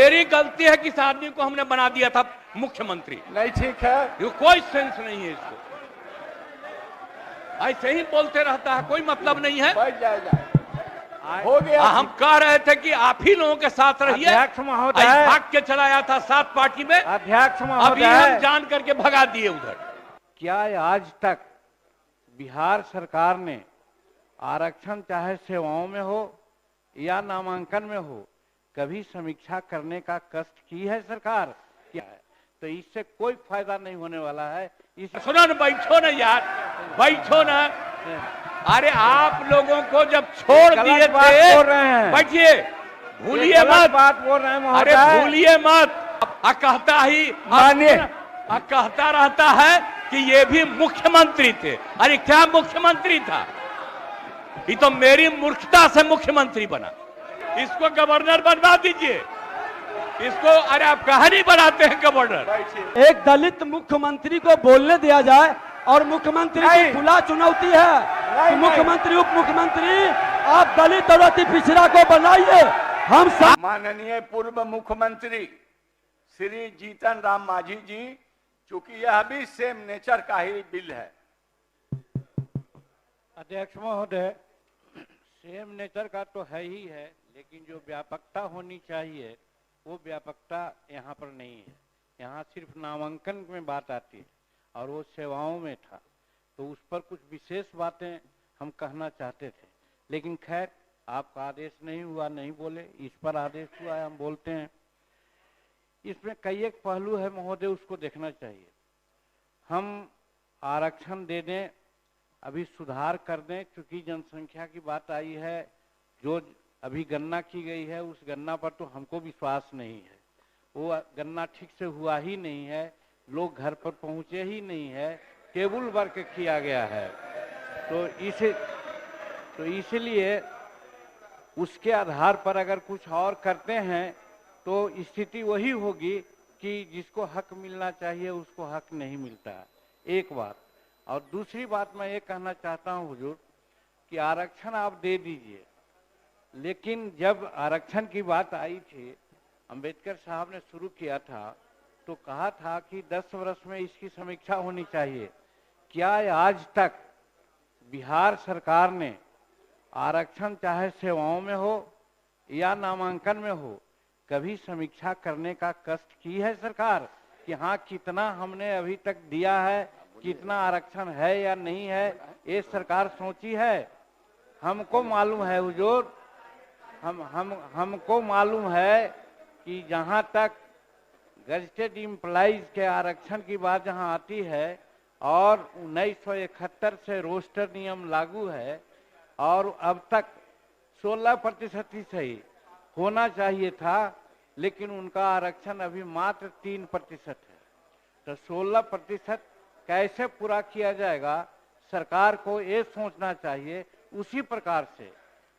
मेरी गलती है कि इस आदमी को हमने बना दिया था मुख्यमंत्री। नहीं ठीक है, ये कोई सेंस नहीं है इसको, ऐसे ही बोलते रहता है, कोई मतलब नहीं है। बैठ जाएगा, हो गया। हम कह रहे थे कि आप ही लोगों के साथ रहिए। अध्यक्ष महोदय, भाग के चलाया था 7 पार्टी में, अध्यक्ष अभी महोदय, हम जान करके भगा दिए उधर। क्या आज तक बिहार सरकार ने आरक्षण चाहे सेवाओं में हो या नामांकन में हो कभी समीक्षा करने का कष्ट की है सरकार? क्या है? तो इससे कोई फायदा नहीं होने वाला है। सुनो ना, बैठो ना यार, बैठो ना। अरे आप लोगों को जब छोड़ दिए थे, बैठिए, भूलिए मत, बात बोल रहे हैं अरे भूलिए मत। कहता ही कहता रहता है कि ये भी मुख्यमंत्री थे। अरे क्या मुख्यमंत्री था? ये तो मेरी मूर्खता से मुख्यमंत्री बना। इसको गवर्नर बनवा दीजिए इसको। अरे आप कहानी बनाते हैं गवर्नर। एक दलित मुख्यमंत्री को बोलने दिया जाए और मुख्यमंत्री की खुला चुनौती है कि मुख्यमंत्री उप मुख्यमंत्री आप दलित और अति पिछड़ा को बनाइए। हम सब माननीय पूर्व मुख्यमंत्री श्री जीतन राम मांझी जी, चूंकि यह भी सेम नेचर का ही बिल है। अध्यक्ष महोदय, सेम नेचर का तो है ही है, लेकिन जो व्यापकता होनी चाहिए वो व्यापकता यहाँ पर नहीं है। यहाँ सिर्फ नामांकन में बात आती है और वो सेवाओं में था, तो उस पर कुछ विशेष बातें हम कहना चाहते थे, लेकिन खैर आपका आदेश नहीं हुआ, नहीं बोले। इस पर आदेश हुआ है, हम बोलते हैं। इसमें कई एक पहलू है महोदय, उसको देखना चाहिए। हम आरक्षण दे दें, अभी सुधार कर दें, क्योंकि जनसंख्या की बात आई है। जो अभी गणना की गई है उस गणना पर तो हमको विश्वास नहीं है। वो गणना ठीक से हुआ ही नहीं है, लोग घर पर पहुंचे ही नहीं है, टेबल वर्क किया गया है। तो इसलिए उसके आधार पर अगर कुछ और करते हैं तो स्थिति वही होगी कि जिसको हक मिलना चाहिए उसको हक नहीं मिलता है। एक बात। और दूसरी बात मैं ये कहना चाहता हूँ हुजूर कि आरक्षण आप दे दीजिए, लेकिन जब आरक्षण की बात आई थी, अंबेडकर साहब ने शुरू किया था तो कहा था कि 10 वर्ष में इसकी समीक्षा होनी चाहिए। क्या आज तक बिहार सरकार ने आरक्षण चाहे सेवाओं में हो या नामांकन में हो कभी समीक्षा करने का कष्ट की है सरकार कि हाँ कितना हमने अभी तक दिया है, कितना आरक्षण है या नहीं है, ये सरकार सोची है? हमको मालूम है हुजूर, हमको मालूम है कि जहाँ तक गजटेड एम्प्लॉइज के आरक्षण की बात जहाँ आती है और 1971 से रोस्टर नियम लागू है और अब तक 16% ही सही होना चाहिए था, लेकिन उनका आरक्षण अभी मात्र 3% है। तो 16% कैसे पूरा किया जाएगा, सरकार को ये सोचना चाहिए। उसी प्रकार से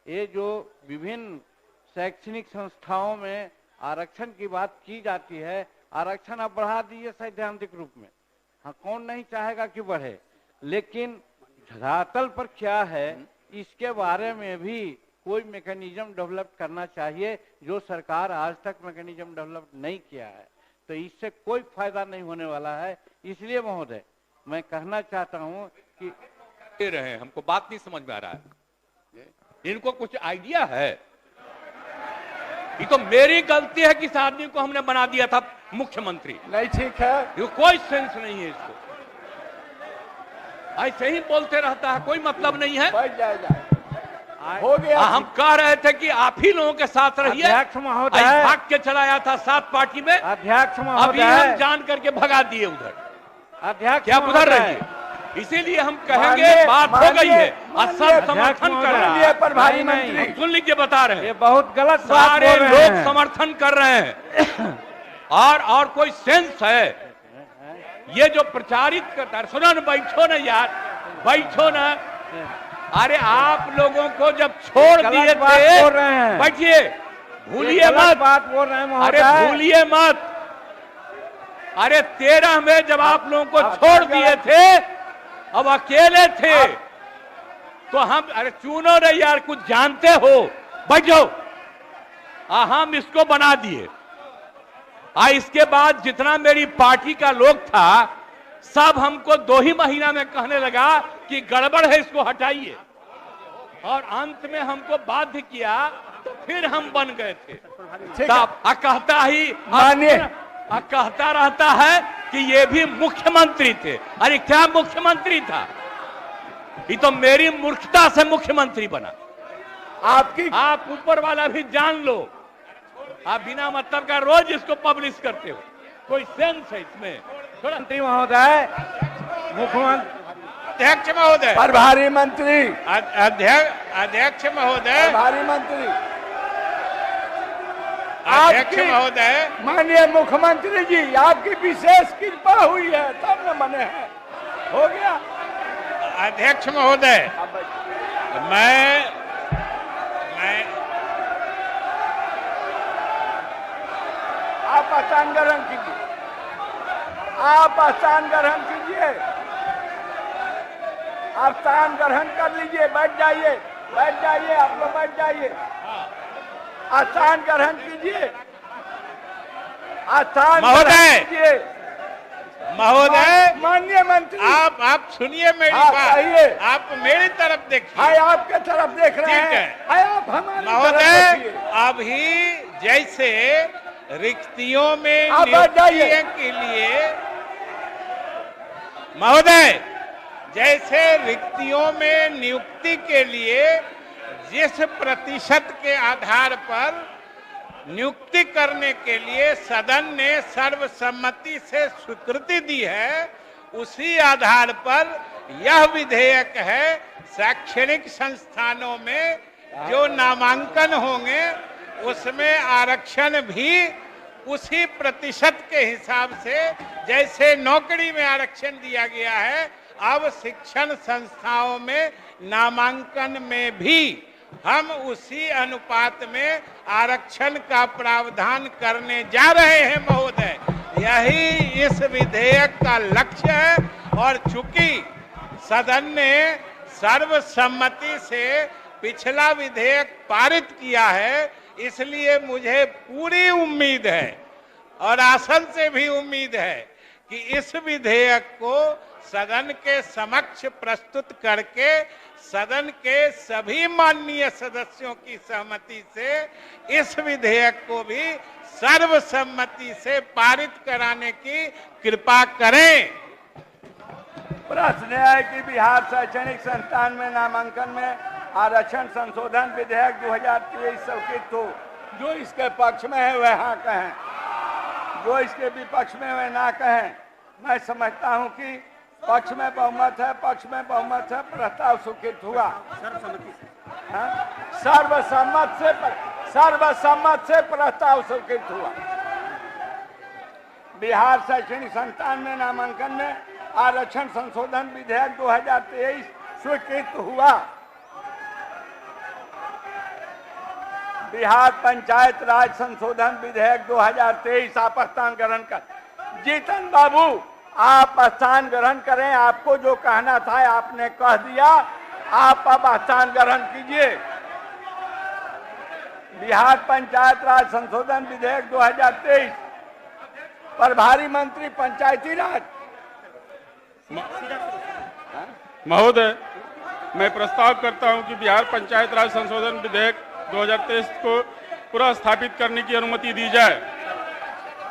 ये जो विभिन्न शैक्षणिक संस्थाओं में आरक्षण की बात की जाती है, आरक्षण आप बढ़ा दीजिए सैद्धांतिक रूप में, हाँ कौन नहीं चाहेगा कि बढ़े, लेकिन धरातल पर क्या है इसके बारे में भी कोई मैकेनिज्म डेवलप करना चाहिए, जो सरकार आज तक मैकेनिज्म डेवलप नहीं किया है। तो इससे कोई फायदा नहीं होने वाला है। इसलिए महोदय मैं कहना चाहता हूं कि दे रहे हैं, हमको बात नहीं समझ में आ रहा है। इनको कुछ आइडिया है? ये तो मेरी गलती है कि इस आदमी को हमने बना दिया था मुख्यमंत्री। नहीं ठीक है, ये कोई सेंस नहीं है इसको, ऐसे ही बोलते रहता है, कोई मतलब नहीं है। बैठ जाएगा, हो गया। हम कह रहे थे कि आप ही लोगों के साथ रहिए। अध्यक्ष महोदय, भाग के चलाया था 7 पार्टी में, अध्यक्ष अभी महोदय, हम जान करके भगा दिए उधर। अध्यक्ष क्या उधर रहिए, इसीलिए हम कहेंगे बात हो गई है और सब समर्थन कर रहे हैं। प्रभारी मंत्री सुन लीजिए, बता रहे हैं, ये बहुत गलत बात सारे बोल रहे लोग हैं। समर्थन कर रहे हैं। और कोई सेंस है ये जो प्रचारित करता है? सुनो ना, बैठो ना यार, बैठो ना। अरे आप लोगों को जब छोड़ दिए थे, बैठिए, भूलिए मत, बात बोल रहे हैं। अरे भूलिए मत। अरे 13 में जब आप लोगों को छोड़ दिए थे, अब अकेले थे, तो हम, अरे चुनो रे यार, कुछ जानते हो, बैठ जाओ। हम इसको बना दिए, इसके बाद जितना मेरी पार्टी का लोग था सब हमको 2 ही महीना में कहने लगा कि गड़बड़ है, इसको हटाइए, और अंत में हमको बाध्य किया तो फिर हम बन गए थे। कहता रहता है कि ये भी मुख्यमंत्री थे। अरे क्या मुख्यमंत्री था, ये तो मेरी मूर्खता से मुख्यमंत्री बना। आप ऊपर वाला भी जान लो, आप बिना मतलब का रोज इसको पब्लिश करते हो, कोई सेंस है इसमें? मंत्री महोदय, मुख्यमंत्री, अध्यक्ष महोदय, प्रभारी मंत्री, अध्यक्ष महोदय, प्रभारी मंत्री, अध्यक्ष महोदय, माननीय मुख्यमंत्री जी, आपकी विशेष कृपा हुई है तब न बने हैं, हो गया। अध्यक्ष महोदय, मैं आप स्थान ग्रहण कीजिए, आप स्थान ग्रहण कीजिए, आप स्थान ग्रहण कर लीजिए, बैठ जाइए, आप लोग बैठ जाइए, स्थान ग्रहण कीजिए, स्थान महोदय, कीजिए। महोदय, माननीय मंत्री, आप सुनिए मेरी बात, आप मेरी तरफ देखिए। हाय आपके तरफ देख रहे ठीक हैं, है। हाय आप हमारी महोदय, तरफ देखिए। अभी जैसे रिक्तियों में आप बैठ जाइए। नियुक्ति के लिए, महोदय, जैसे रिक्तियों में नियुक्ति के लिए जिस प्रतिशत के आधार पर नियुक्ति करने के लिए सदन ने सर्वसम्मति से स्वीकृति दी है, उसी आधार पर यह विधेयक है शैक्षणिक संस्थानों में जो नामांकन होंगे उसमें आरक्षण भी उसी प्रतिशत के हिसाब से, जैसे नौकरी में आरक्षण दिया गया है, अब शिक्षण संस्थाओं में नामांकन में भी हम उसी अनुपात में आरक्षण का प्रावधान करने जा रहे हैं महोदय। यही इस विधेयक का लक्ष्य है, और चूंकि सदन ने सर्वसम्मति से पिछला विधेयक पारित किया है, इसलिए मुझे पूरी उम्मीद है और आसन से भी उम्मीद है कि इस विधेयक को सदन के समक्ष प्रस्तुत करके सदन के सभी माननीय सदस्यों की सहमति से इस विधेयक को भी सर्वसम्मति से पारित कराने की कृपा करें। प्रश्न है कि बिहार शैक्षणिक संस्थान में नामांकन में आरक्षण संशोधन विधेयक 2023 स्वीकृत हो। जो इसके पक्ष में है वह हाँ कहें, जो इसके विपक्ष में वह ना कहें। मैं समझता हूं कि पक्ष में बहुमत है, प्रस्ताव स्वीकृत हुआ सर्वसम्मत से प्रस्ताव स्वीकृत हुआ। बिहार शैक्षणिक संस्थान में नामांकन में आरक्षण संशोधन विधेयक 2023 स्वीकृत हुआ। बिहार पंचायत राज संशोधन विधेयक 2023 आप स्थान ग्रहण कर। जीतन बाबू, आप स्थान ग्रहण करें, आपको जो कहना था आपने कह दिया, आप अब स्थान ग्रहण कीजिए। बिहार पंचायत राज संशोधन विधेयक 2023, प्रभारी मंत्री पंचायती राज। महोदय, मैं प्रस्ताव करता हूं कि बिहार पंचायत राज संशोधन विधेयक 2023 को पुनः स्थापित करने की अनुमति दी जाए।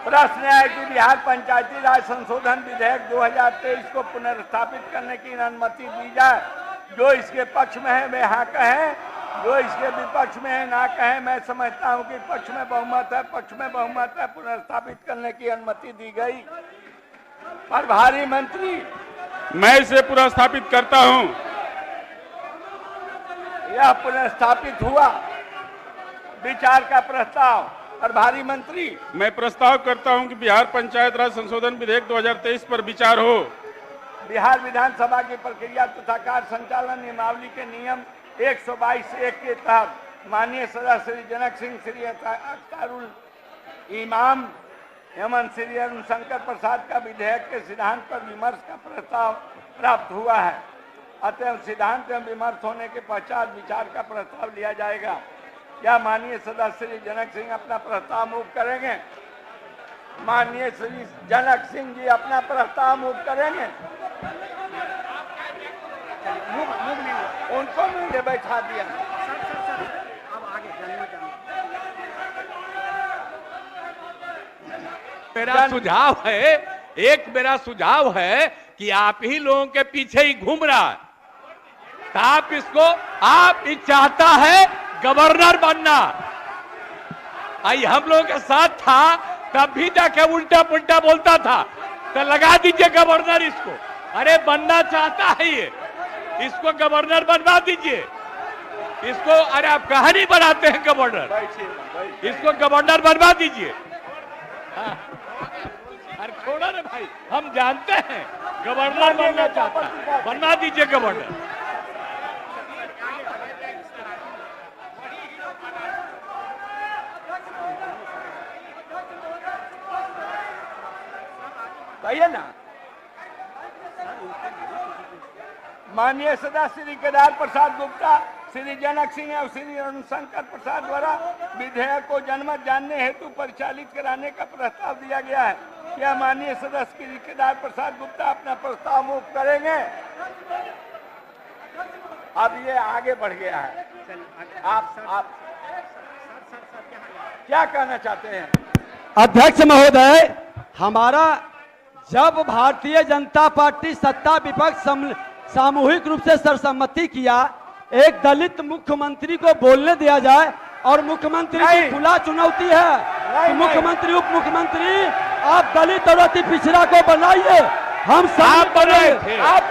प्रश्न है कि बिहार पंचायती राज संशोधन विधेयक 2023 को पुनर्स्थापित करने की अनुमति दी जाए। जो इसके पक्ष में है वे हाँ कहें, जो इसके विपक्ष में है ना कहें। मैं समझता हूं कि पक्ष में बहुमत है, पुनर्स्थापित करने की अनुमति दी गई। प्रभारी मंत्री, मैं इसे पुनर्स्थापित करता हूं। यह पुनर्स्थापित हुआ। विचार का प्रस्ताव। प्रभारी मंत्री, मैं प्रस्ताव करता हूं कि बिहार पंचायत राज संशोधन विधेयक 2023 पर विचार हो। बिहार विधानसभा की प्रक्रिया तथा कार्य संचालन नियमावली के नियम 122(1) के तहत माननीय सदस्य श्री जनक सिंह, श्री अख्तारुल इमाम एवं श्री अरुण शंकर प्रसाद का विधेयक के सिद्धांत पर विमर्श का प्रस्ताव प्राप्त हुआ है। अतः सिद्धांत एवं विमर्श होने के पश्चात विचार का प्रस्ताव लिया जाएगा। क्या माननीय सदस्य श्री जनक सिंह अपना प्रस्ताव मूव करेंगे? माननीय श्री जनक सिंह जी अपना प्रस्ताव मूव करेंगे। उनको मुझे बैठा दिया। मेरा सुझाव है, एक मेरा सुझाव है कि आप ही लोगों के पीछे ही घूम रहा है। तो आप इसको, आप ही चाहता है गवर्नर बनना। आई हम लोगों के साथ था तब भी जाके उल्टा पुल्टा बोलता था, तो लगा दीजिए गवर्नर इसको। अरे बनना चाहता है ये, इसको गवर्नर बनवा दीजिए इसको। अरे आप कहानी बनाते हैं गवर्नर, इसको गवर्नर बनवा दीजिए। हाँ। अरे छोड़ो रे भाई, हम जानते हैं गवर्नर बनना चाहता है, बनवा दीजिए गवर्नर। कहिए ना। माननीय सदस्य श्री केदार प्रसाद गुप्ता, श्री जनक सिंह और श्री अरुणशंकर प्रसाद द्वारा विधेयक को जनमत जानने हेतु परिचालित कराने का प्रस्ताव दिया गया है। क्या माननीय सदस्य श्री केदार प्रसाद गुप्ता अपना प्रस्ताव मूव करेंगे? अब ये आगे बढ़ गया है। आप क्या कहना चाहते हैं? अध्यक्ष महोदय, हमारा जब भारतीय जनता पार्टी सत्ता विपक्ष सामूहिक रूप से सर्वसम्मति किया, एक दलित मुख्यमंत्री को बोलने दिया जाए और मुख्यमंत्री की खुला चुनौती है कि मुख्यमंत्री उप मुख्यमंत्री आप दलित और अति पिछड़ा को बनाइए। हम सब बनाए थे, आप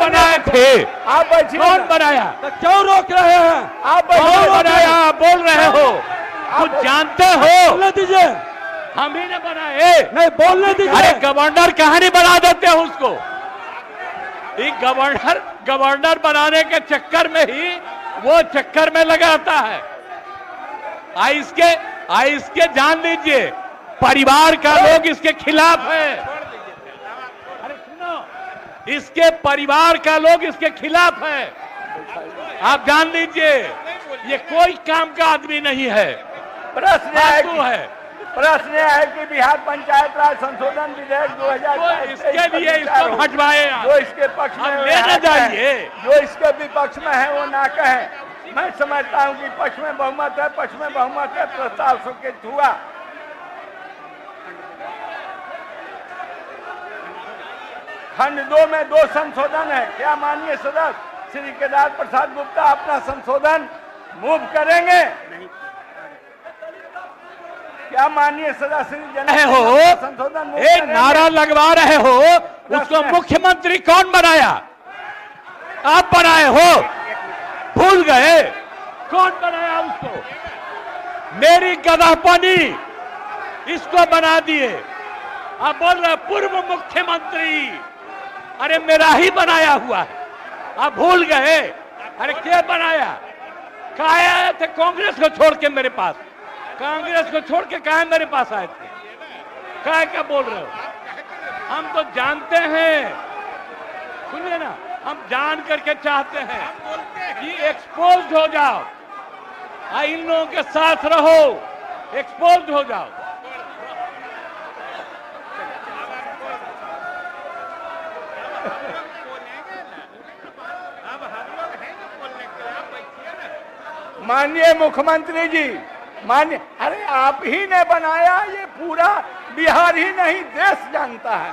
बनाए थे, आप कौन बनाया? तो क्यों रोक रहे हैं? आप कौन बनाया? आप बोल रहे हो, कुछ जानते हो? बोलने दीजिए। हम ही ने बनाए, नहीं बोलने दीजिए। अरे गवर्नर कहानी बना देते हैं उसको। ये गवर्नर बनाने के चक्कर में ही वो चक्कर में लगाता है। इसके जान लीजिए, परिवार का लोग इसके खिलाफ है। अरे सुनो, इसके परिवार का लोग इसके खिलाफ है। आप जान लीजिए, ये कोई काम का आदमी नहीं है। प्रश्न है कि बिहार पंचायत राज संशोधन विधेयक 2023 इसके लिए इसको हटवाए, जो इसके पक्ष में लेना चाहिए, जो इसके विपक्ष में है वो ना कहे। मैं समझता हूँ कि पक्ष में बहुमत है, पक्ष में बहुमत है, प्रस्ताव स्वीकृत हुआ। खंड 2 में 2 संशोधन है। क्या माननीय सदस्य श्री केदार प्रसाद गुप्ता अपना संशोधन मूव करेंगे? क्या माननीय सदस्य हो संशोधन नारा लगवा रहे हो? उसको मुख्यमंत्री कौन बनाया? आप बनाए हो, भूल गए कौन बनाया उसको? मेरी गधापनी इसको बना दिए। आप बोल रहे पूर्व मुख्यमंत्री, अरे मेरा ही बनाया हुआ है, आप भूल गए? अरे क्या बनाया? कहा आए थे कांग्रेस को छोड़ के मेरे पास? कांग्रेस को छोड़ के कहा मेरे पास आए थे? क्या बोल रहे हो? हम तो जानते हैं, सुनिए ना, हम जान करके चाहते हैं कि एक्सपोज हो जाओ, इन लोगों के साथ रहो, एक्सपोज हो जाओ। माननीय मुख्यमंत्री जी, अरे आप ही ने बनाया, ये पूरा बिहार ही नहीं देश जानता है।